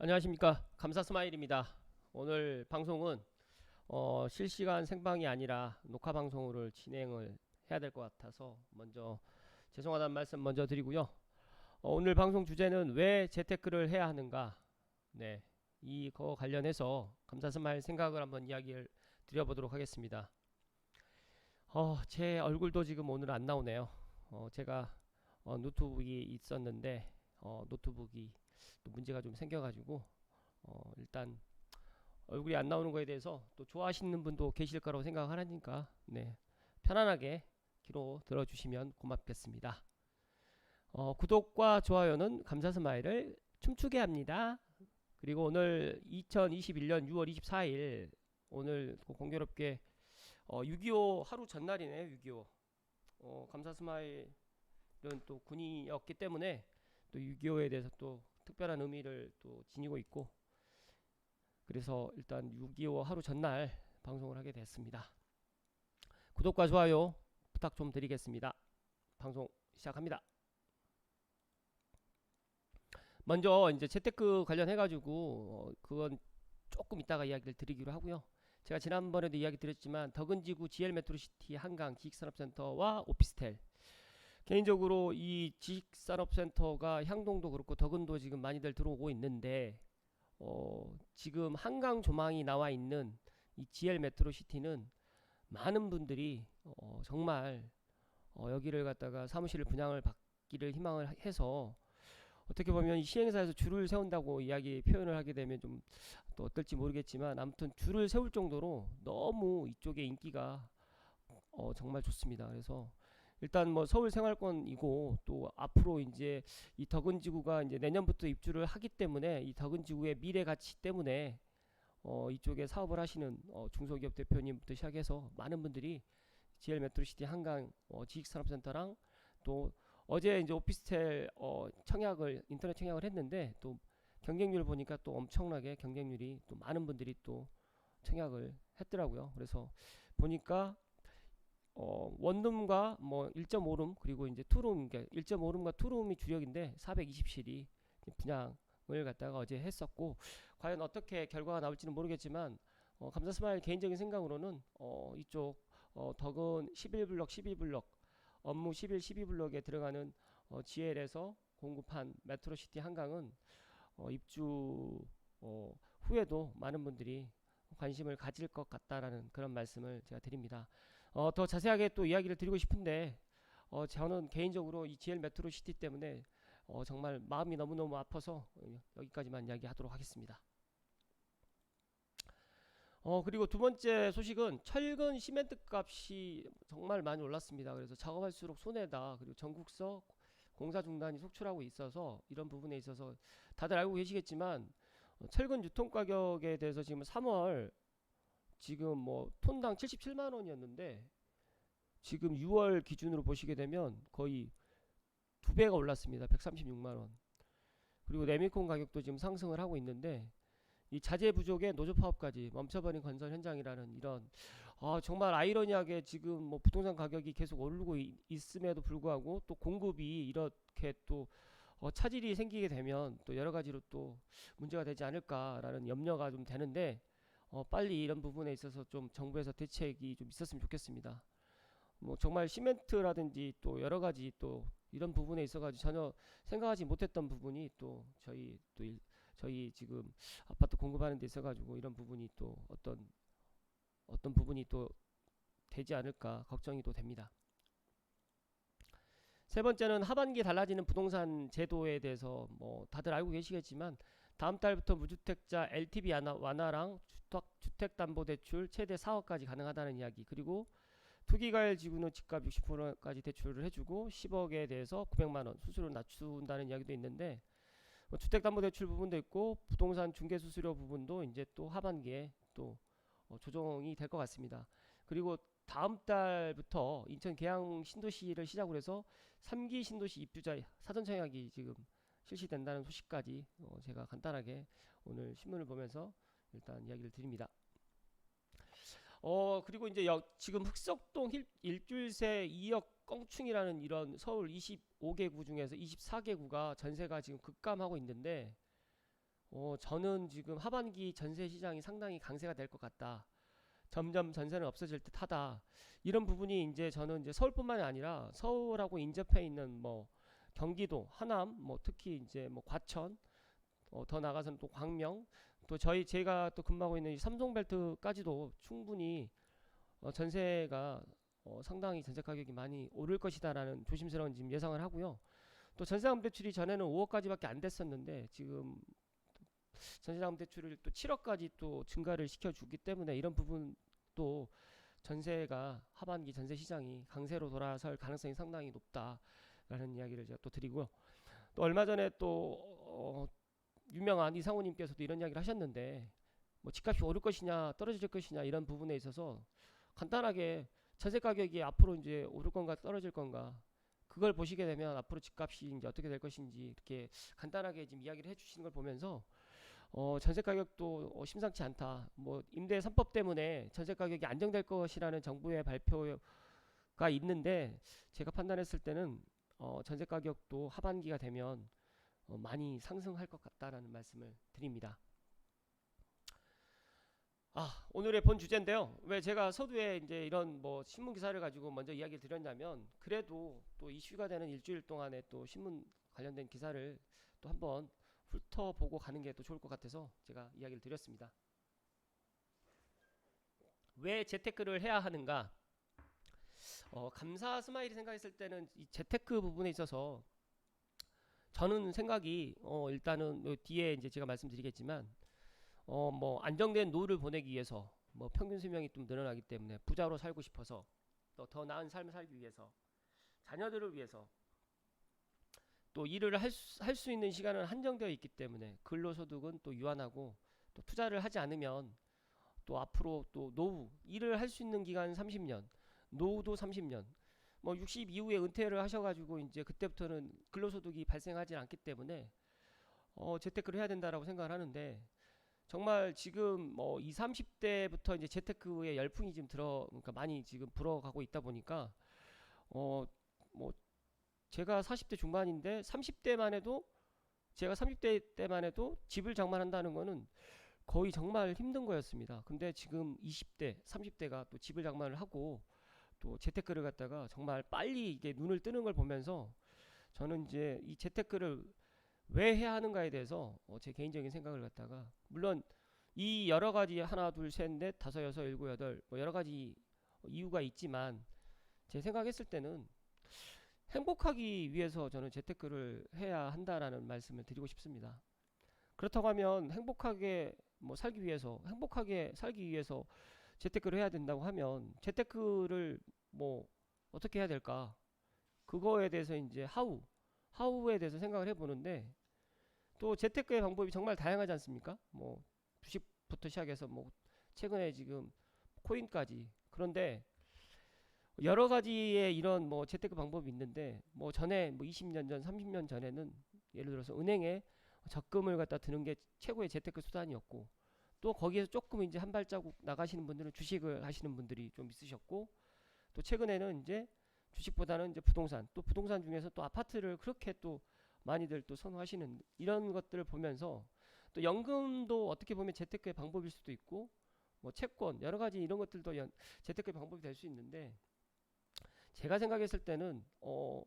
안녕하십니까. 감사스마일입니다. 오늘 방송은 실시간 생방이 아니라 녹화 방송을 진행을 해야 될 것 같아서 먼저 죄송하다는 말씀 먼저 드리고요. 오늘 방송 주제는 왜 재테크를 해야 하는가, 네, 이거 관련해서 감사스마일 생각을 한번 이야기를 드려보도록 하겠습니다. 제 얼굴도 지금 오늘 안 나오네요. 제가 노트북이 있었는데 노트북이 또 문제가 좀 생겨가지고 일단 얼굴이 안 나오는 거에 대해서 또 좋아하시는 분도 계실 거라고 생각하니까, 네, 편안하게 귀로 들어주시면 고맙겠습니다. 구독과 좋아요는 감사 스마일을 춤추게 합니다. 그리고 오늘 2021년 6월 24일 오늘 공교롭게 6.25 하루 전날이네요. 6.25 감사 스마일은 또 군인이었기 때문에 또 6.25에 대해서 또 특별한 의미를 또 지니고 있고, 그래서 일단 6.25 하루 전날 방송을 하게 됐습니다. 구독과 좋아요 부탁 좀 드리겠습니다. 방송 시작합니다. 먼저 이제 재테크 관련해가지고 그건 조금 이따가 이야기를 드리기로 하고요. 제가 지난번에도 이야기 드렸지만 덕은지구 GL 메트로시티 한강 지식산업센터와 오피스텔, 개인적으로 이 지식산업센터가 향동도 그렇고 덕은도 지금 많이들 들어오고 있는데 지금 한강 조망이 나와 있는 이 GL 메트로시티는 많은 분들이 정말 여기를 갖다가 사무실을 분양을 받기를 희망을 해서, 어떻게 보면 이 시행사에서 줄을 세운다고 이야기 표현을 하게 되면 좀 또 어떨지 모르겠지만, 아무튼 줄을 세울 정도로 너무 이쪽에 인기가 정말 좋습니다. 그래서 일단 뭐 서울 생활권이고, 또 앞으로 이제 이 덕은지구가 이제 내년부터 입주를 하기 때문에 이 덕은지구의 미래 가치 때문에 이쪽에 사업을 하시는 중소기업 대표님부터 시작해서 많은 분들이 GL 메트로시티 한강 지식산업센터랑, 또 어제 이제 오피스텔 청약을 인터넷 청약을 했는데, 또 경쟁률 보니까 또 엄청나게 경쟁률이 또 많은 분들이 또 청약을 했더라고요. 그래서 보니까 원룸과 뭐 1.5룸 그리고 이제 투룸, 1.5룸과 투룸이 주력인데 420실이 분양을 갖다가 어제 했었고, 과연 어떻게 결과가 나올지는 모르겠지만 감사 스마일 개인적인 생각으로는 이쪽 덕은 11블럭 12블럭 업무 11 12블럭에 들어가는 GL에서 공급한 메트로시티 한강은 입주 후에도 많은 분들이 관심을 가질 것 같다라는 그런 말씀을 제가 드립니다. 더 자세하게 또 이야기를 드리고 싶은데 저는 개인적으로 이 GL 메트로시티 때문에 정말 마음이 너무너무 아파서 여기까지만 이야기하도록 하겠습니다. 그리고 두 번째 소식은 철근 시멘트 값이 정말 많이 올랐습니다. 그래서 작업할수록 손해다. 그리고 전국서 공사 중단이 속출하고 있어서 이런 부분에 있어서 다들 알고 계시겠지만 철근 유통 가격에 대해서 지금 3월 지금 뭐 톤당 77만 원이었는데 지금 6월 기준으로 보시게 되면 거의 두 배가 올랐습니다. 136만 원. 그리고 레미콘 가격도 지금 상승을 하고 있는데, 이 자재 부족에 노조 파업까지 멈춰버린 건설 현장이라는 이런 정말 아이러니하게 지금 뭐 부동산 가격이 계속 오르고 있음에도 불구하고 또 공급이 이렇게 또 차질이 생기게 되면 또 여러 가지로 또 문제가 되지 않을까라는 염려가 좀 되는데, 빨리 이런 부분에 있어서 좀 정부에서 대책이 좀 있었으면 좋겠습니다. 뭐 정말 시멘트라든지 또 여러 가지 또 이런 부분에 있어가지고 전혀 생각하지 못했던 부분이 또 저희 지금 아파트 공급하는 데 있어가지고 이런 부분이 또 어떤 부분이 또 되지 않을까 걱정이 또 됩니다. 세 번째는 하반기에 달라지는 부동산 제도에 대해서 뭐 다들 알고 계시겠지만, 다음 달부터 무주택자 LTV 완화랑 주택담보대출 최대 4억까지 가능하다는 이야기, 그리고 투기과열 지구는 집값 60%까지 대출을 해주고 10억에 대해서 900만원 수수료 낮춘다는 이야기도 있는데, 주택담보대출 부분도 있고 부동산 중개수수료 부분도 이제 또 하반기에 또 조정이 될 것 같습니다. 그리고 다음 달부터 인천 계양 신도시를 시작으로 해서 3기 신도시 입주자 사전 청약이 지금 실시된다는 소식까지 제가 간단하게 오늘 신문을 보면서 일단 이야기를 드립니다. 그리고 이제 지금 흑석동 일주일 새 2억 껑충이라는 이런 서울 25개구 중에서 24개구가 전세가 지금 급감하고 있는데, 저는 지금 하반기 전세 시장이 상당히 강세가 될 것 같다. 점점 전세는 없어질 듯하다. 이런 부분이 이제 저는 이제 서울뿐만이 아니라 서울하고 인접해 있는 뭐 경기도, 하남, 뭐 특히 이제 뭐 과천, 더 나가서는 또 광명, 또 제가 또 근무하고 있는 이 삼성벨트까지도 충분히 전세가 상당히 전세 가격이 많이 오를 것이다라는 조심스러운 지금 예상을 하고요. 또 전세자금 대출이 전에는 5억까지밖에 안 됐었는데 지금 전세자금 대출을 또 7억까지 또 증가를 시켜주기 때문에 이런 부분도 전세가 하반기 전세 시장이 강세로 돌아설 가능성이 상당히 높다라는 이야기를 제가 또 드리고요. 또 얼마 전에 또 유명한 이상호님께서도 이런 이야기를 하셨는데 뭐 집값이 오를 것이냐 떨어질 것이냐 이런 부분에 있어서 간단하게 전세 가격이 앞으로 이제 오를 건가 떨어질 건가 그걸 보시게 되면 앞으로 집값이 이제 어떻게 될 것인지 이렇게 간단하게 지금 이야기를 해주시는 걸 보면서 전세 가격도 심상치 않다. 뭐 임대 3법 때문에 전세 가격이 안정될 것이라는 정부의 발표가 있는데 제가 판단했을 때는 전세 가격도 하반기가 되면 많이 상승할 것 같다라는 말씀을 드립니다. 오늘의 본 주제인데요. 왜 제가 서두에 이제 이런 뭐 신문 기사를 가지고 먼저 이야기를 드렸냐면 그래도 또 이슈가 되는 일주일 동안에 또 신문 관련된 기사를 또 한번 훑어보고 가는 게 또 좋을 것 같아서 제가 이야기를 드렸습니다. 왜 재테크를 해야 하는가? 감사 스마일이 생각했을 때는 이 재테크 부분에 있어서 저는 생각이 일단은 뒤에 이제 제가 말씀드리겠지만 뭐 안정된 노후를 보내기 위해서 뭐 평균 수명이 좀 늘어나기 때문에 부자로 살고 싶어서 또 더 나은 삶을 살기 위해서 자녀들을 위해서 또 일을 할 수 있는 시간은 한정되어 있기 때문에 근로소득은 또 유한하고 또 투자를 하지 않으면 또 앞으로 또 노후 일을 할 수 있는 기간은 30년 노후도 30년 뭐 60 이후에 은퇴를 하셔가지고 이제 그때부터는 근로소득이 발생하지 않기 때문에 재테크를 해야 된다라고 생각을 하는데 정말 지금 뭐 20, 30대부터 이제 재테크의 열풍이 지금 그러니까 많이 지금 불어가고 있다 보니까 뭐 제가 40대 중반인데 30대만 해도 제가 30대 때만 해도 집을 장만한다는 거는 거의 정말 힘든 거였습니다. 근데 지금 20대, 30대가 또 집을 장만을 하고 또 재테크를 갖다가 정말 빨리 이게 눈을 뜨는 걸 보면서 저는 이제 이 재테크를 왜 해야 하는가에 대해서 제 개인적인 생각을 갖다가 물론 이 여러 가지 하나 둘 셋 넷 다섯 여섯 일곱 여덟 뭐 여러 가지 이유가 있지만 제 생각했을 때는 행복하기 위해서 저는 재테크를 해야 한다라는 말씀을 드리고 싶습니다. 그렇다고 하면 행복하게 뭐 살기 위해서 행복하게 살기 위해서 재테크를 해야 된다고 하면 재테크를 뭐 어떻게 해야 될까? 그거에 대해서 이제 하우에 대해서 생각을 해보는데 또 재테크의 방법이 정말 다양하지 않습니까? 뭐 주식부터 시작해서 뭐 최근에 지금 코인까지 그런데 여러 가지의 이런 뭐 재테크 방법이 있는데 뭐 전에 뭐 20년 전, 30년 전에는 예를 들어서 은행에 적금을 갖다 드는 게 최고의 재테크 수단이었고 또 거기에서 조금 이제 한 발자국 나가시는 분들은 주식을 하시는 분들이 좀 있으셨고 또 최근에는 이제 주식보다는 이제 부동산 또 부동산 중에서 또 아파트를 그렇게 또 많이들 또 선호하시는 이런 것들을 보면서 또 연금도 어떻게 보면 재테크의 방법일 수도 있고 뭐 채권 여러 가지 이런 것들도 재테크의 방법이 될 수 있는데 제가 생각했을 때는 뭐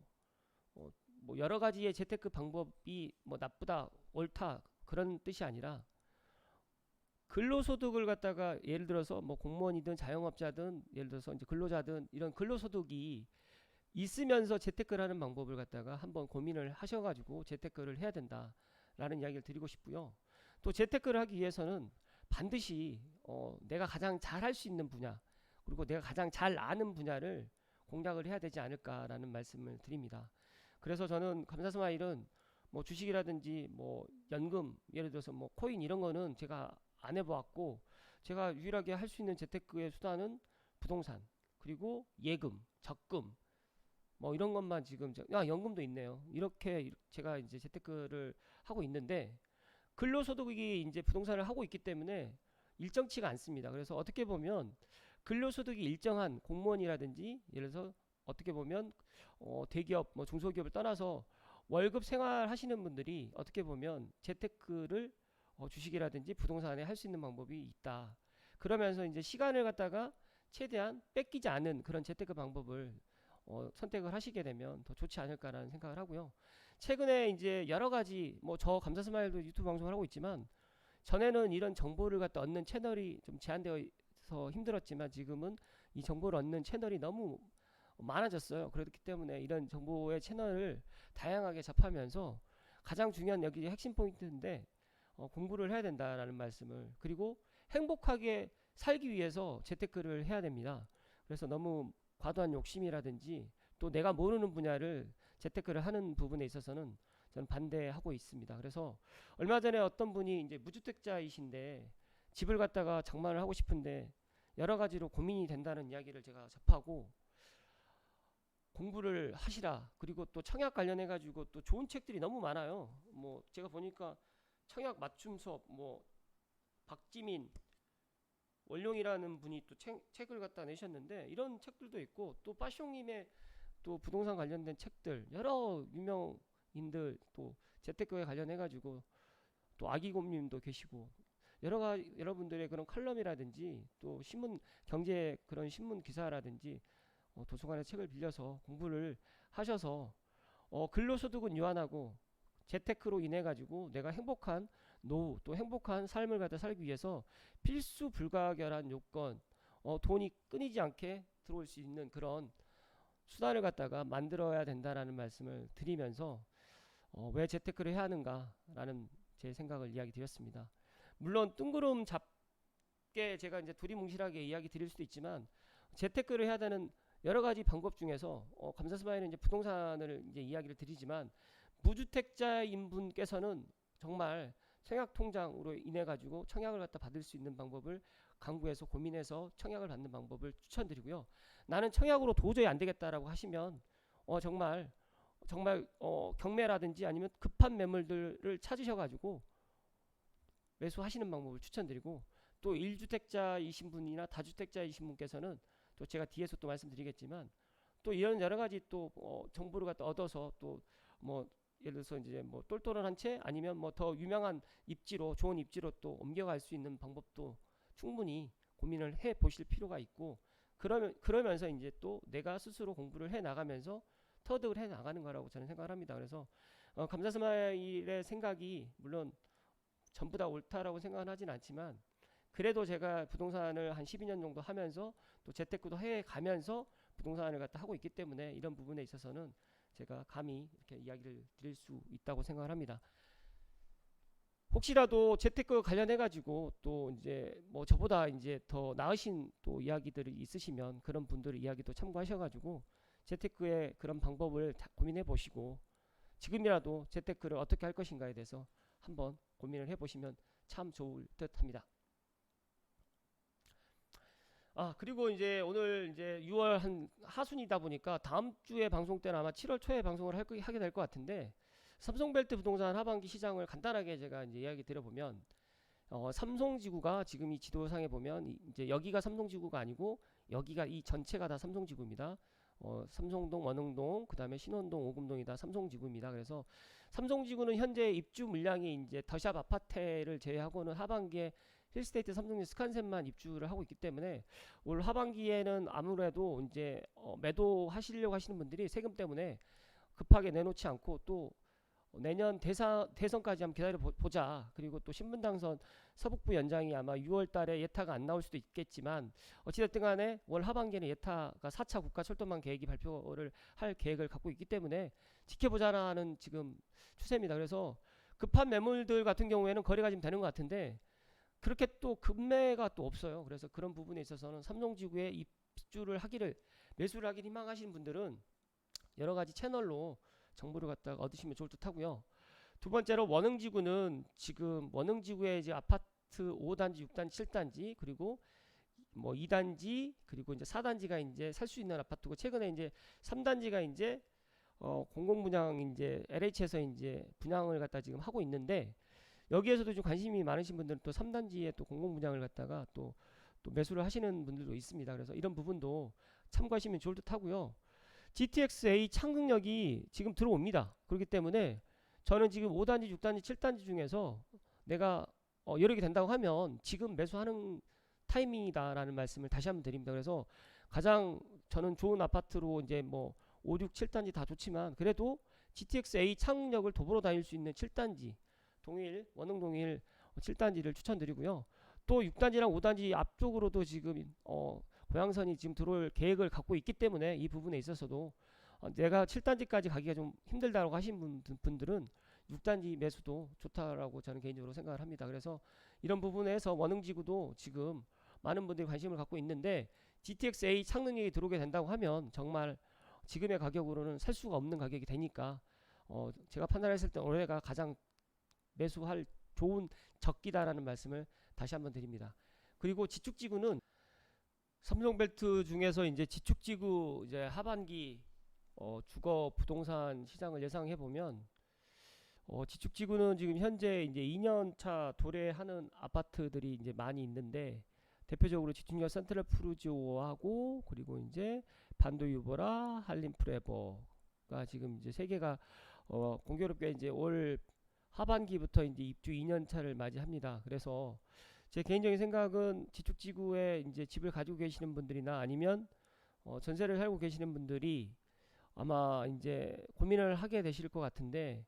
여러 가지의 재테크 방법이 뭐 나쁘다 옳다 그런 뜻이 아니라 근로소득을 갖다가 예를 들어서 뭐 공무원이든 자영업자든 예를 들어서 이제 근로자든 이런 근로소득이 있으면서 재테크를 하는 방법을 갖다가 한번 고민을 하셔가지고 재테크를 해야 된다라는 이야기를 드리고 싶고요. 또 재테크를 하기 위해서는 반드시 내가 가장 잘 할 수 있는 분야 그리고 내가 가장 잘 아는 분야를 공략을 해야 되지 않을까라는 말씀을 드립니다. 그래서 저는 감사스마일은 뭐 주식이라든지 뭐 연금 예를 들어서 뭐 코인 이런 거는 제가 안 해보았고 제가 유일하게 할 수 있는 재테크의 수단은 부동산 그리고 예금 적금 뭐 이런 것만 지금 연금도 있네요. 이렇게 제가 이제 재테크를 하고 있는데 근로소득이 이제 부동산을 하고 있기 때문에 일정치가 않습니다. 그래서 어떻게 보면 근로소득이 일정한 공무원이라든지 예를 들어서 어떻게 보면 대기업 뭐 중소기업을 떠나서 월급 생활 하시는 분들이 어떻게 보면 재테크를 주식이라든지 부동산에 할 수 있는 방법이 있다. 그러면서 이제 시간을 갖다가 최대한 뺏기지 않은 그런 재테크 방법을 선택을 하시게 되면 더 좋지 않을까라는 생각을 하고요. 최근에 이제 여러 가지 뭐 저 감사스마일도 유튜브 방송을 하고 있지만 전에는 이런 정보를 갖다 얻는 채널이 좀 제한되어서 힘들었지만 지금은 이 정보를 얻는 채널이 너무 많아졌어요. 그렇기 때문에 이런 정보의 채널을 다양하게 접하면서 가장 중요한 여기 핵심 포인트인데 공부를 해야 된다라는 말씀을, 그리고 행복하게 살기 위해서 재테크를 해야 됩니다. 그래서 너무 과도한 욕심이라든지 또 내가 모르는 분야를 재테크를 하는 부분에 있어서는 저는 반대하고 있습니다. 그래서 얼마 전에 어떤 분이 이제 무주택자이신데 집을 갖다가 장만을 하고 싶은데 여러 가지로 고민이 된다는 이야기를 제가 접하고 공부를 하시라. 그리고 또 청약 관련해 가지고 또 좋은 책들이 너무 많아요. 뭐 제가 보니까 청약 맞춤 수업, 뭐 박지민 원룡이라는 분이 또 책을 갖다 내셨는데 이런 책들도 있고, 또 빠숑님의 또 부동산 관련된 책들, 여러 유명인들 또 재테크에 관련해 가지고 또 아기곰님도 계시고 여러분들의 그런 칼럼이라든지 또 신문 경제 그런 신문 기사라든지 도서관의 책을 빌려서 공부를 하셔서 근로소득은 유한하고 재테크로 인해 가지고 내가 행복한 노후 또 행복한 삶을 갖다 살기 위해서 필수 불가결한 요건, 돈이 끊이지 않게 들어올 수 있는 그런 수단을 갖다가 만들어야 된다라는 말씀을 드리면서 왜 재테크를 해야 하는가라는 제 생각을 이야기 드렸습니다. 물론 뜬구름 잡게 제가 이제 두리뭉실하게 이야기 드릴 수도 있지만 재테크를 해야 되는 여러 가지 방법 중에서 감사스마일은 이제 부동산을 이제 이야기를 드리지만 무주택자인 분께서는 정말 청약통장으로 인해 가지고 청약을 갖다 받을 수 있는 방법을 강구해서 고민해서 청약을 받는 방법을 추천드리고요. 나는 청약으로 도저히 안 되겠다라고 하시면 정말 경매라든지 아니면 급한 매물들을 찾으셔가지고 매수하시는 방법을 추천드리고, 또 1주택자이신 분이나 다주택자이신 분께서는 또 제가 뒤에서 또 말씀드리겠지만 또 이런 여러 가지 또 정보를 갖다 얻어서 또 뭐 예를 들어서 이제 뭐 똘똘한 한 채 아니면 뭐 더 유명한 입지로 좋은 입지로 또 옮겨갈 수 있는 방법도 충분히 고민을 해 보실 필요가 있고, 그러면서 이제 또 내가 스스로 공부를 해 나가면서 터득을 해 나가는 거라고 저는 생각을 합니다. 그래서 감사스마일의 생각이 물론 전부 다 옳다라고 생각은 하진 않지만 그래도 제가 부동산을 한 12년 정도 하면서 또 재테크도 해 가면서 부동산을 갖다 하고 있기 때문에 이런 부분에 있어서는 제가 감히 이렇게 이야기를 드릴 수 있다고 생각을 합니다. 혹시라도 재테크 관련해 가지고 또 이제 뭐 저보다 이제 더 나으신 또 이야기들이 있으시면 그런 분들의 이야기도 참고하셔 가지고 재테크의 그런 방법을 고민해 보시고 지금이라도 재테크를 어떻게 할 것인가에 대해서 한번 고민을 해 보시면 참 좋을 듯 합니다. 그리고 이제 오늘 이제 6월 한 하순이다 보니까 다음 주에 방송 때는 아마 7월 초에 방송을 하게 될 것 같은데, 삼성벨트 부동산 하반기 시장을 간단하게 제가 이제 이야기 드려보면 삼성지구가 지금 이 지도상에 보면 이제 여기가 삼성지구가 아니고 여기가 이 전체가 다 삼성지구입니다. 삼성동, 원흥동, 그 다음에 신원동, 오금동이 다 삼성지구입니다. 그래서 삼성지구는 현재 입주 물량이 이제 더샵 아파트를 제외하고는 하반기에 힐스테이트, 삼성역, 스칸센만 입주를 하고 있기 때문에 올 하반기에는 아무래도 이제 매도하시려고 하시는 분들이 세금 때문에 급하게 내놓지 않고 또 내년 대선까지 한번 기다려 보자. 그리고 또 신분당선 서북부 연장이 아마 6월 달에 예타가 안 나올 수도 있겠지만 어찌됐든 간에 올 하반기에는 예타가 4차 국가 철도망 계획이 발표를 할 계획을 갖고 있기 때문에 지켜보자라는 지금 추세입니다. 그래서 급한 매물들 같은 경우에는 거래가 좀 되는 것 같은데 그렇게 또 급매가 또 없어요. 그래서 그런 부분에 있어서는 삼성지구에 입주를 하기를, 매수를 하기를 희망하시는 분들은 여러 가지 채널로 정보를 갖다가 얻으시면 좋을 듯 하고요. 두 번째로 원흥지구는 지금 원흥지구에 이제 아파트 5단지, 6단지, 7단지 그리고 뭐 2단지 그리고 이제 4단지가 이제 살 수 있는 아파트고, 최근에 이제 3단지가 이제 공공분양 이제 LH에서 이제 분양을 갖다 지금 하고 있는데, 여기에서도 좀 관심이 많으신 분들은 또 3단지에 또 공공분양을 갖다가 또 매수를 하시는 분들도 있습니다. 그래서 이런 부분도 참고하시면 좋을 듯 하고요. GTX-A 창극역이 지금 들어옵니다. 그렇기 때문에 저는 지금 5단지, 6단지, 7단지 중에서 내가 여력이 된다고 하면 지금 매수하는 타이밍이다라는 말씀을 다시 한번 드립니다. 그래서 가장 저는 좋은 아파트로 이제 뭐 5, 6, 7단지 다 좋지만 그래도 GTX-A 창력을 도보로 다닐 수 있는 7단지 동일 원흥 동일 7단지를 추천드리고요. 또 6단지랑 5단지 앞쪽으로도 지금 고양선이 지금 들어올 계획을 갖고 있기 때문에 이 부분에 있어서도 내가 7단지까지 가기가 좀 힘들다고 하신 분들은 6단지 매수도 좋다라고 저는 개인적으로 생각을 합니다. 그래서 이런 부분에서 원흥지구도 지금 많은 분들이 관심을 갖고 있는데 GTX-A 창능력이 들어오게 된다고 하면 정말 지금의 가격으로는 살 수가 없는 가격이 되니까 제가 판단했을 때 올해가 가장 매수할 좋은 적기다라는 말씀을 다시 한번 드립니다. 그리고 지축지구는 삼성벨트 중에서 이제 지축지구 이제 하반기 주거 부동산 시장을 예상해 보면 지축지구는 지금 현재 이제 2년차 도래하는 아파트들이 이제 많이 있는데 대표적으로 지축역 센트럴 푸르지오하고 그리고 이제 반도 유보라 한림프레버가 지금 이제 세 개가 공교롭게 이제 올 하반기부터 이제 입주 2년차를 맞이합니다. 그래서 제 개인적인 생각은 지축지구에 이제 집을 가지고 계시는 분들이나 아니면 전세를 살고 계시는 분들이 아마 이제 고민을 하게 되실 것 같은데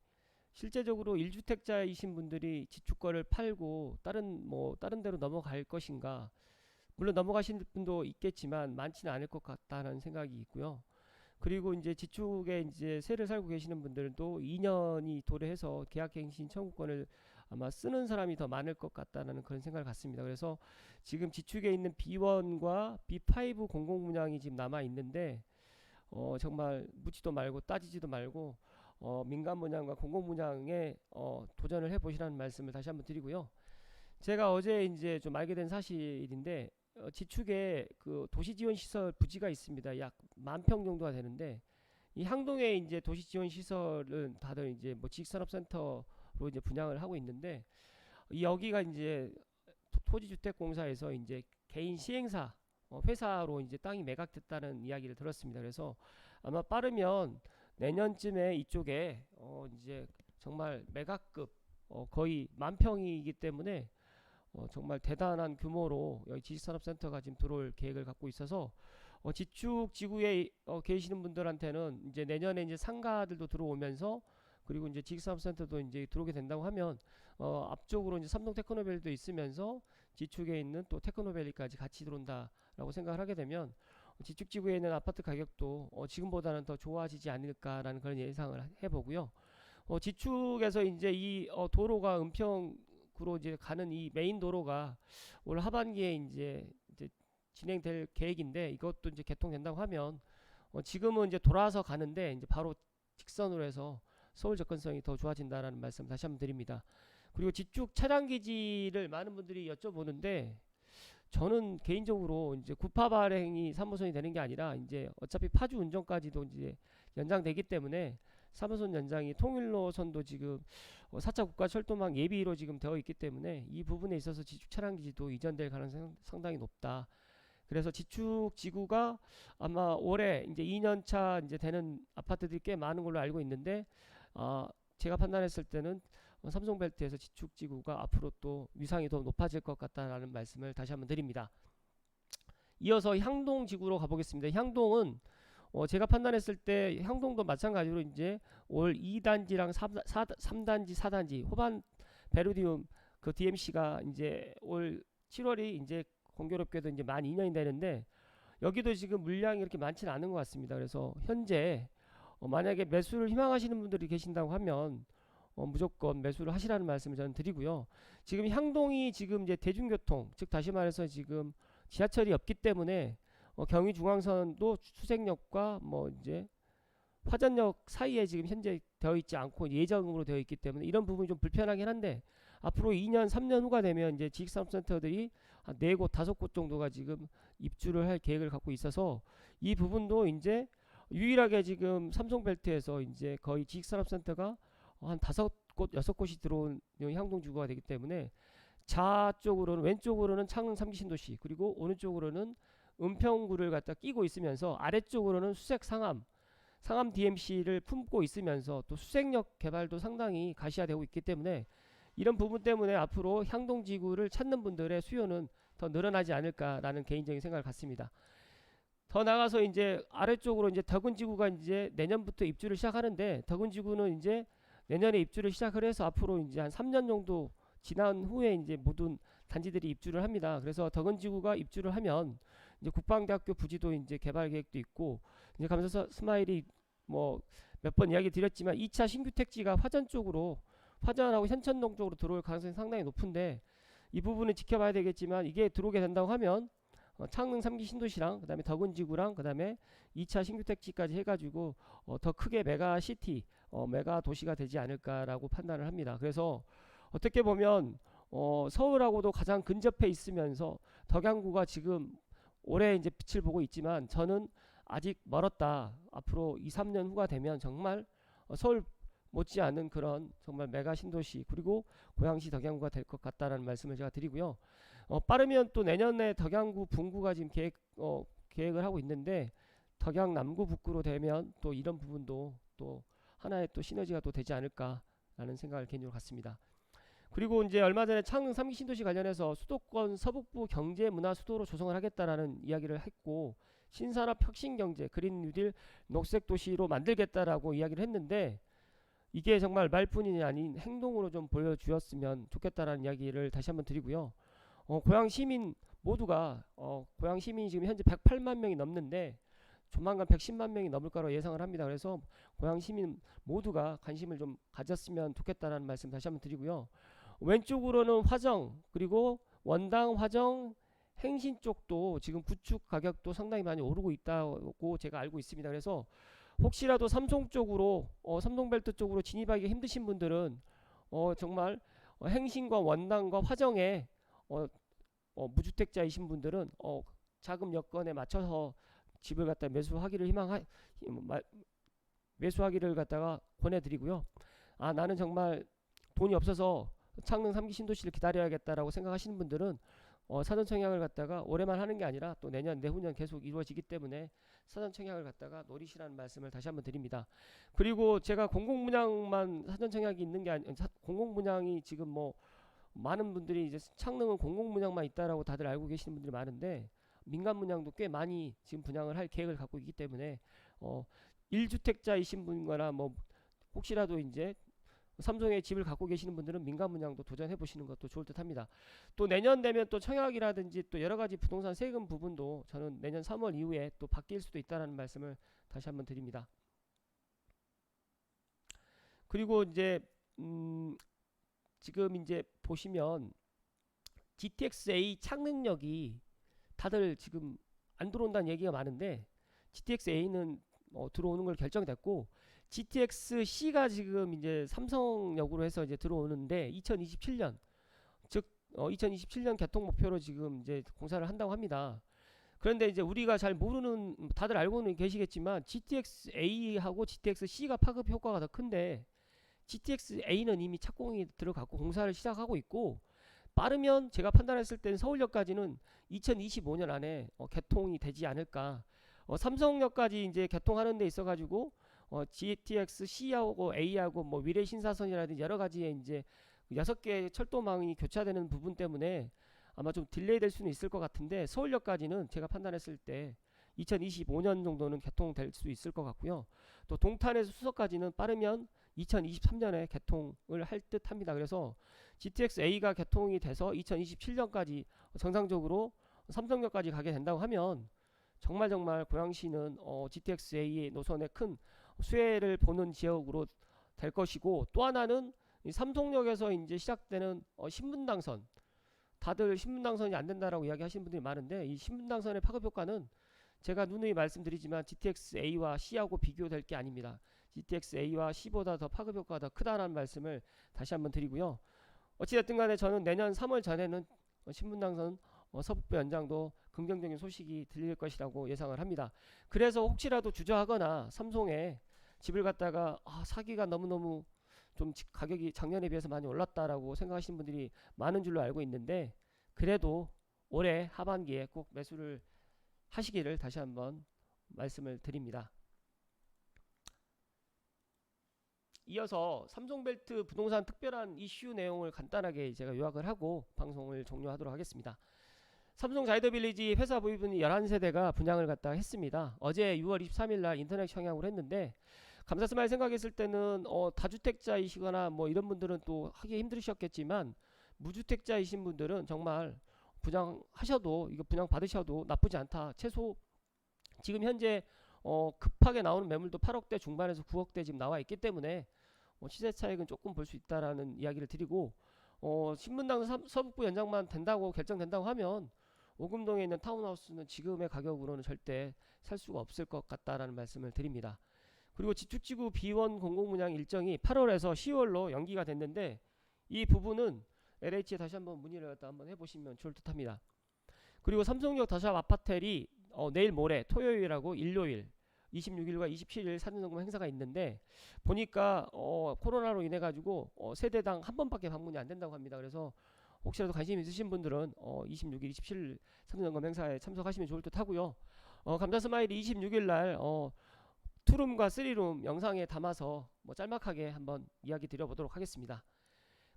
실제적으로 1주택자이신 분들이 지축거를 팔고 다른 데로 넘어갈 것인가, 물론 넘어가신 분도 있겠지만 많지는 않을 것 같다는 생각이 있고요. 그리고 이제 지축에 이제 세를 살고 계시는 분들도 2년이 도래해서 계약갱신 청구권을 아마 쓰는 사람이 더 많을 것 같다는 그런 생각을 갖습니다. 그래서 지금 지축에 있는 B1과 B5 공공분양이 지금 남아 있는데 정말 묻지도 말고 따지지도 말고 민간분양과 공공분양에 도전을 해보시라는 말씀을 다시 한번 드리고요. 제가 어제 이제 좀 알게 된 사실인데 지축에 그 도시지원시설 부지가 있습니다. 약 10,000평 정도가 되는데 이 향동에 이제 도시지원시설은 다들 이제 뭐 지식산업센터로 이제 분양을 하고 있는데 여기가 이제 토지주택공사에서 이제 개인 시행사 회사로 이제 땅이 매각됐다는 이야기를 들었습니다. 그래서 아마 빠르면 내년쯤에 이쪽에 이제 정말 매각급 거의 10,000평이기 때문에 정말 대단한 규모로 여기 지식산업센터가 지금 들어올 계획을 갖고 있어서 지축 지구에 계시는 분들한테는 이제 내년에 이제 상가들도 들어오면서 그리고 이제 지식산업센터도 이제 들어오게 된다고 하면 앞쪽으로 이제 삼성 테크노밸리도 있으면서 지축에 있는 또 테크노밸리까지 같이 들어온다라고 생각을 하게 되면 지축 지구에 있는 아파트 가격도 지금보다는 더 좋아지지 않을까라는 그런 예상을 해보고요. 지축에서 이제 이 도로가 은평구로 이제 가는 이 메인 도로가 올 하반기에 이제 진행될 계획인데 이것도 이제 개통된다고 하면 지금은 이제 돌아서 가는데 이제 바로 직선으로 해서 서울 접근성이 더 좋아진다라는 말씀 다시 한번 드립니다. 그리고 지축 차량 기지를 많은 분들이 여쭤보는데 저는 개인적으로 이제 구파 발행이 3호선이 되는 게 아니라 이제 어차피 파주 운전까지도 이제 연장되기 때문에 3호선 연장이 통일로선도 지금 4차 국가철도망 예비로 지금 되어 있기 때문에 이 부분에 있어서 지축 차량 기지도 이전될 가능성이 상당히 높다. 그래서 지축 지구가 아마 올해 이제 2년차 이제 되는 아파트들이 꽤 많은 걸로 알고 있는데 제가 판단했을 때는 삼성벨트에서 지축지구가 앞으로 또 위상이 더 높아질 것 같다라는 말씀을 다시 한번 드립니다. 이어서 향동지구로 가보겠습니다. 향동은 제가 판단했을 때 향동도 마찬가지로 이제 올 2단지랑 3단지, 4단지 호반 베르디움 그 DMC가 이제 올 7월이 이제 공교롭게도 이제 만 2년이 되는데 여기도 지금 물량이 이렇게 많지는 않은 것 같습니다. 그래서 현재 만약에 매수를 희망하시는 분들이 계신다고 하면 무조건 매수를 하시라는 말씀을 저는 드리고요. 지금 향동이 지금 이제 대중교통, 즉 다시 말해서 지금 지하철이 없기 때문에 경의중앙선도 수색역과 뭐 이제 화전역 사이에 지금 현재 되어 있지 않고 예정으로 되어 있기 때문에 이런 부분이 좀 불편하긴 한데 앞으로 2년, 3년 후가 되면 이제 지식산업센터들이 한 4곳, 5곳 정도가 지금 입주를 할 계획을 갖고 있어서 이 부분도 이제 유일하게 지금 삼성벨트에서 이제 거의 지식산업센터가 한 5곳, 6곳이 들어온 향동주거가 되기 때문에 좌쪽으로는 왼쪽으로는 창릉 3기 신도시 그리고 오른쪽으로는 은평구를 갖다 끼고 있으면서 아래쪽으로는 수색 상암 DMC를 품고 있으면서 또 수색역 개발도 상당히 가시화되고 있기 때문에 이런 부분 때문에 앞으로 향동지구를 찾는 분들의 수요는 더 늘어나지 않을까라는 개인적인 생각을 갖습니다. 더 나가서 이제 아래쪽으로 이제 덕은지구가 이제 내년부터 입주를 시작하는데, 덕은지구는 이제 내년에 입주를 시작을 해서 앞으로 이제 한 3년 정도 지난 후에 이제 모든 단지들이 입주를 합니다. 그래서 덕은지구가 입주를 하면 이제 국방대학교 부지도 이제 개발 계획도 있고, 이제 가면서 스마일이 뭐 몇 번 이야기 드렸지만 2차 신규 택지가 화전 쪽으로, 화전하고 현천동 쪽으로 들어올 가능성이 상당히 높은데, 이 부분은 지켜봐야 되겠지만, 이게 들어오게 된다고 하면 창릉 3기 신도시랑 그다음에 덕은지구랑 그다음에 2차 신규 택지까지 해가지고 더 크게 메가시티, 메가 도시가 되지 않을까라고 판단을 합니다. 그래서 어떻게 보면 서울하고도 가장 근접해 있으면서 덕양구가 지금 올해 이제 빛을 보고 있지만, 저는 아직 멀었다. 앞으로 2, 3년 후가 되면 정말 서울 못지않은 그런 정말 메가 신도시, 그리고 고양시 덕양구가 될 것 같다라는 말씀을 제가 드리고요. 빠르면 또 내년에 덕양구 분구가 지금 계획을 하고 있는데, 덕양 남구 북구로 되면 또 이런 부분도 또 하나의 또 시너지가 또 되지 않을까라는 생각을 개인적으로 갖습니다. 그리고 이제 얼마 전에 창릉 3기 신도시 관련해서 수도권 서북부 경제 문화 수도로 조성을 하겠다라는 이야기를 했고, 신산업 혁신 경제, 그린 뉴딜 녹색 도시로 만들겠다라고 이야기를 했는데, 이게 정말 말뿐이 아닌 행동으로 좀 보여주었으면 좋겠다라는 이야기를 다시 한번 드리고요. 고양 시민 모두가 고양 시민이 지금 현재 108만 명이 넘는데 조만간 110만 명이 넘을 거라고 예상을 합니다. 그래서 고양 시민 모두가 관심을 좀 가졌으면 좋겠다라는 말씀 다시 한번 드리고요. 왼쪽으로는 화정, 그리고 원당, 화정, 행신 쪽도 지금 구축 가격도 상당히 많이 오르고 있다고 제가 알고 있습니다. 그래서 혹시라도 삼성 쪽으로 삼성벨트 쪽으로 진입하기 힘드신 분들은 정말 행신과 원당과 화정에 무주택자이신 분들은 자금 여건에 맞춰서 집을 갖다 매수하기를 갖다가 권해드리고요. 나는 정말 돈이 없어서 창릉 3기 신도시를 기다려야겠다라고 생각하시는 분들은 사전 청약을 갖다가 올해만 하는 게 아니라 또 내년, 내후년 계속 이루어지기 때문에 사전 청약을 갖다가 노리시라는 말씀을 다시 한번 드립니다. 그리고 제가 공공분양만 사전 청약이 있는 게 아니, 공공분양이 지금 뭐 많은 분들이 이제 창릉은 공공분양만 있다라고 다들 알고 계시는 분들이 많은데, 민간분양도 꽤 많이 지금 분양을 할 계획을 갖고 있기 때문에 1주택자이신 분거나 뭐 혹시라도 이제 삼성에 집을 갖고 계시는 분들은 민간분양도 도전해 보시는 것도 좋을 듯 합니다. 또 내년 되면 또 청약이라든지 또 여러가지 부동산 세금 부분도 저는 내년 3월 이후에 또 바뀔 수도 있다는 말씀을 다시 한번 드립니다. 그리고 이제 지금 이제 보시면 GTX-A 창능력이 다들 지금 안 들어온다는 얘기가 많은데, GTX-A는 들어오는 걸 결정됐고, GTX-C가 지금 이제 삼성역으로 해서 이제 들어오는데 2027년, 즉 2027년 개통 목표로 지금 이제 공사를 한다고 합니다. 그런데 이제 우리가 잘 모르는, 다들 알고는 계시겠지만 GTX-A하고 GTX-C가 파급 효과가 더 큰데, GTX-A는 이미 착공이 들어갔고 공사를 시작하고 있고, 빠르면 제가 판단했을 땐 서울역까지는 2025년 안에 개통이 되지 않을까. 삼성역까지 이제 개통하는 데 있어 가지고 GTX-C하고 A하고 뭐 미래 신사선이라든지 여러 가지의 이제 6개의 철도망이 교차되는 부분 때문에 아마 좀 딜레이 될 수는 있을 것 같은데, 서울역까지는 제가 판단했을 때 2025년 정도는 개통될 수 있을 것 같고요. 또 동탄에서 수서까지는 빠르면 2023년에 개통을 할 듯 합니다. 그래서 GTX-A가 개통이 돼서 2027년까지 정상적으로 삼성역까지 가게 된다고 하면 정말 고양시는 GTX-A의 노선에 큰 수혜를 보는 지역으로 될 것이고, 또 하나는 삼성역에서 이제 시작되는 신분당선, 다들 신분당선이 안 된다라고 이야기하시는 분들이 많은데, 이 신분당선의 파급 효과는 제가 누누이 말씀드리지만 GTX-A와 C하고 비교될 게 아닙니다. GTX-A와 C보다 더 파급 효과가 더 크다는 말씀을 다시 한번 드리고요. 어찌됐든 간에 저는 내년 3월 전에는 신분당선 서북부 연장도 긍정적인 소식이 들릴 것이라고 예상을 합니다. 그래서 혹시라도 주저하거나 삼성에 집을 갖다가 사기가 너무너무 좀 가격이 작년에 비해서 많이 올랐다라고 생각하시는 분들이 많은 줄로 알고 있는데, 그래도 올해 하반기에 꼭 매수를 하시기를 다시 한번 말씀을 드립니다. 이어서 삼성벨트 부동산 특별한 이슈 내용을 간단하게 제가 요약을 하고 방송을 종료하도록 하겠습니다. 삼성 자이더빌리지 회사 부분이 11세대가 분양을 갖다가 했습니다. 어제 6월 23일 날 인터넷 청약을 했는데, 감사스마일 생각했을 때는 다주택자이시거나 뭐 이런 분들은 또 하기 힘드셨겠지만, 무주택자이신 분들은 정말 분양하셔도, 이거 분양 받으셔도 나쁘지 않다. 최소 지금 현재 급하게 나오는 매물도 8억대 중반에서 9억대 지금 나와 있기 때문에 시세 차익은 조금 볼 수 있다라는 이야기를 드리고, 신분당 서북부 연장만 된다고 결정된다고 하면 오금동에 있는 타운하우스는 지금의 가격으로는 절대 살 수가 없을 것 같다라는 말씀을 드립니다. 그리고 지축지구 B1 공공분양 일정이 8월에서 10월로 연기가 됐는데, 이 부분은 LH에 다시 한번 문의를 갖다 한번 해보시면 좋을 듯합니다. 그리고 삼성역 더샵 아파텔이 내일 모레 토요일하고 일요일 26일과 27일 사전점검 행사가 있는데, 보니까 코로나로 인해 가지고 세대당 한 번밖에 방문이 안 된다고 합니다. 그래서 혹시라도 관심 있으신 분들은 26일, 27일 사전점검 행사에 참석하시면 좋을 듯 하고요. 감사스마일이 26일 날 투룸과 쓰리룸 영상에 담아서 짤막하게 한번 이야기 드려보도록 하겠습니다.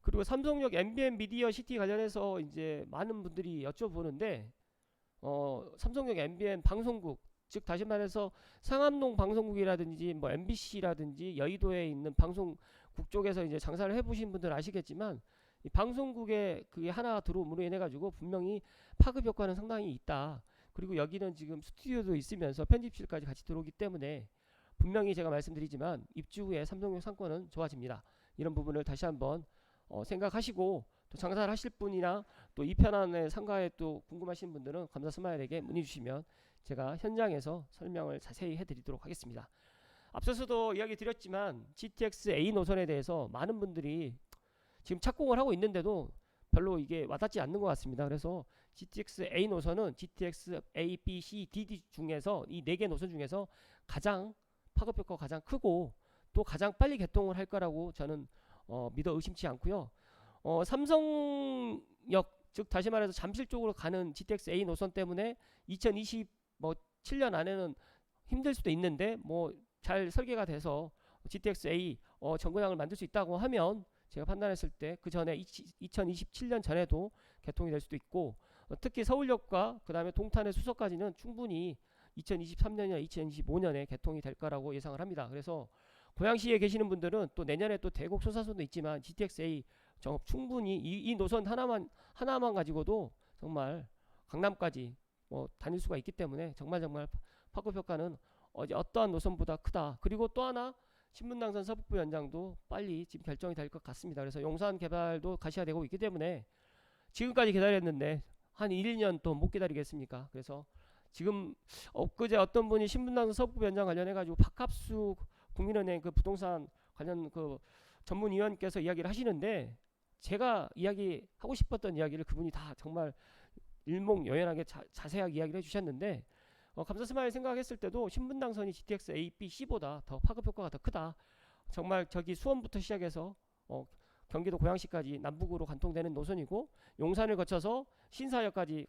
그리고 삼성역 MBN 미디어 시티 관련해서 이제 많은 분들이 여쭤보는데, 삼성역 MBN 방송국, 즉 다시 말해서 상암동 방송국이라든지 뭐 MBC라든지 여의도에 있는 방송국 쪽에서 이제 장사를 해보신 분들은 아시겠지만, 이 방송국에 그게 하나 들어옴으로 인해 가지고 분명히 파급 효과는 상당히 있다. 그리고 여기는 지금 스튜디오도 있으면서 편집실까지 같이 들어오기 때문에 분명히 제가 말씀드리지만 입주 후에 삼성역 상권은 좋아집니다. 이런 부분을 다시 한번 생각하시고, 또 장사를 하실 분이나 또 이 편안의 상가에 또 궁금하신 분들은 감사스마일에게 문의 주시면 제가 현장에서 설명을 자세히 해드리도록 하겠습니다. 앞서서도 이야기 드렸지만 GTX A 노선에 대해서 많은 분들이 지금 착공을 하고 있는데도 별로 이게 와닿지 않는 것 같습니다. 그래서 GTX A 노선은 GTX A, B, C, D 중에서 이 4개 노선 중에서 가장 파급 효과가 가장 크고 또 가장 빨리 개통을 할 거라고 저는 믿어 의심치 않고요. 삼성역, 즉 다시 말해서 잠실 쪽으로 가는 GTX A 노선 때문에 2027년 안에는 힘들 수도 있는데 잘 설계가 돼서 GTX A 정거장을 만들 수 있다고 하면, 제가 판단했을 때 그 전에 2027년 전에도 개통이 될 수도 있고, 특히 서울역과 그 다음에 동탄의 수서까지는 충분히 2023년이나 2025년에 개통이 될 거라고 예상을 합니다. 그래서 고양시에 계시는 분들은 또 내년에 또 대곡 소사선도 있지만 GTX-A 충분히 이 노선 하나만 가지고도 정말 강남까지 다닐 수가 있기 때문에 정말 파급 효과는 어떠한 노선보다 크다. 그리고 또 하나, 신분당선 서북부 연장도 빨리 지금 결정이 될 것 같습니다. 그래서 용산 개발도 가시가 되고 있기 때문에 지금까지 기다렸는데 한 1, 2년 또 못 기다리겠습니까? 그래서 지금 엊그제 어떤 분이 신분당선 서북부 연장 관련해가지고 박합수 국민은행 그 부동산 관련 그 전문위원께서 이야기를 하시는데, 제가 이야기하고 싶었던 이야기를 그분이 다 정말 일목요연하게 자세하게 이야기를 해주셨는데, 감사스마일 생각했을 때도 신분당선이 GTX A, B, C보다 더 파급 효과가 더 크다. 정말 저기 수원부터 시작해서 경기도 고양시까지 남북으로 관통되는 노선이고, 용산을 거쳐서 신사역까지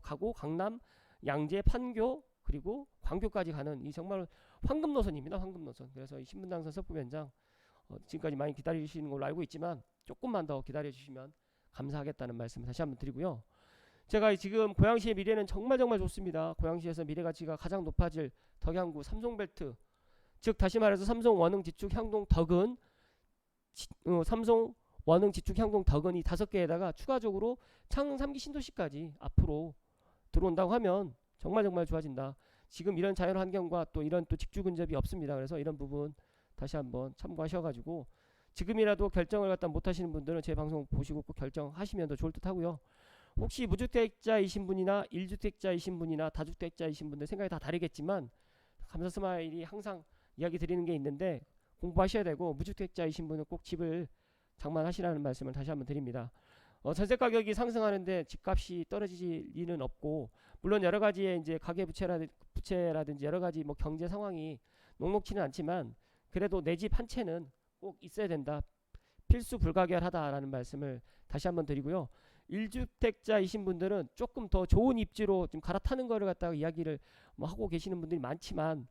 가고 강남, 양재, 판교 그리고 광교까지 가는 이 정말 황금 노선입니다. 황금 노선. 그래서 이 신분당선 서북부 연장 지금까지 많이 기다리시는 걸로 알고 있지만 조금만 더 기다려 주시면 감사하겠다는 말씀을 다시 한번 드리고요. 제가 지금 고양시의 미래는 정말 좋습니다. 고양시에서 미래 가치가 가장 높아질 덕양구 삼성벨트, 즉 다시 말해서 삼성 원흥 지축 향동 덕은 삼성 원흥 지축 향동 덕은 이 5개에다가 추가적으로 창릉 3기 신도시까지 앞으로 들어온다고 하면 정말 좋아진다. 지금 이런 자연 환경과 또 이런 또 직주 근접이 없습니다. 그래서 이런 부분 다시 한번 참고하셔가지고 지금이라도 결정을 갖다 못하시는 분들은 제 방송 보시고 꼭 결정하시면 더 좋을 듯 하고요. 혹시 무주택자이신 분이나 1주택자이신 분이나 다주택자이신 분들 생각이 다 다르겠지만, 감사스마일이 항상 이야기 드리는 게 있는데 공부하셔야 되고, 무주택자이신 분은 꼭 집을 장만하시라는 말씀을 다시 한번 드립니다. 전세 가격이 상승하는데 집값이 떨어질 리는 없고, 물론 여러 가지의 이제 가계 부채라든지 여러 가지 경제 상황이 녹록치는 않지만 그래도 내 집 한 채는 꼭 있어야 된다. 필수 불가결하다라는 말씀을 다시 한번 드리고요. 1주택자이신 분들은 조금 더 좋은 입지로 좀 갈아타는 거를 갖다가 이야기를 하고 계시는 분들이 많지만,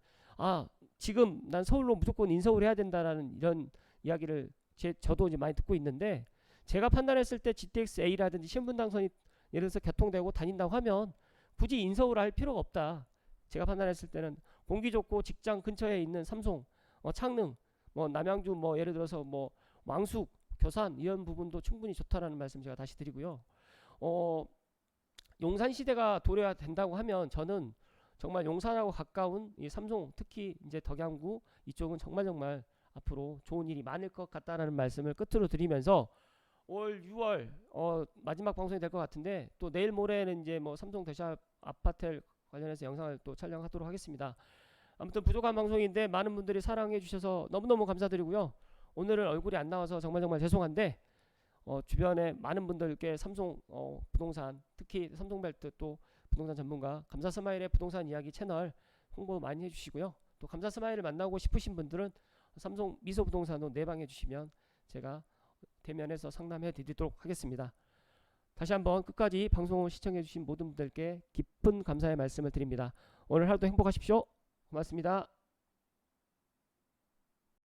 지금 난 서울로 무조건 인서울 해야 된다라는 이런 이야기를 저도 이제 많이 듣고 있는데, 제가 판단했을 때 GTX-A라든지 신분당선이 예를 들어서 개통되고 다닌다고 하면 굳이 인서울을 할 필요가 없다. 제가 판단했을 때는 공기 좋고 직장 근처에 있는 삼성, 창릉, 뭐 남양주, 뭐 예를 들어서 뭐 왕숙, 교산 이런 부분도 충분히 좋다라는 말씀 제가 다시 드리고요. 용산 시대가 도래된다고 하면 저는 정말 용산하고 가까운 이 삼성, 특히 이제 덕양구 이쪽은 정말 앞으로 좋은 일이 많을 것 같다라는 말씀을 끝으로 드리면서, 올 6월 마지막 방송이 될 것 같은데, 또 내일 모레는 이제 뭐 삼성 대샵 아파텔 관련해서 영상을 또 촬영하도록 하겠습니다. 아무튼 부족한 방송인데 많은 분들이 사랑해 주셔서 너무너무 감사드리고요. 오늘은 얼굴이 안 나와서 정말 죄송한데, 주변에 많은 분들께 삼성 부동산, 특히 삼성벨트 또 부동산 전문가 감사 스마일의 부동산 이야기 채널 홍보 많이 해주시고요. 또 감사 스마일을 만나고 싶으신 분들은 삼성 미소부동산으로 내방해 주시면 제가 대면해서 상담해 드리도록 하겠습니다. 다시 한번 끝까지 방송을 시청해 주신 모든 분들께 깊은 감사의 말씀을 드립니다. 오늘 하루도 행복하십시오. 고맙습니다.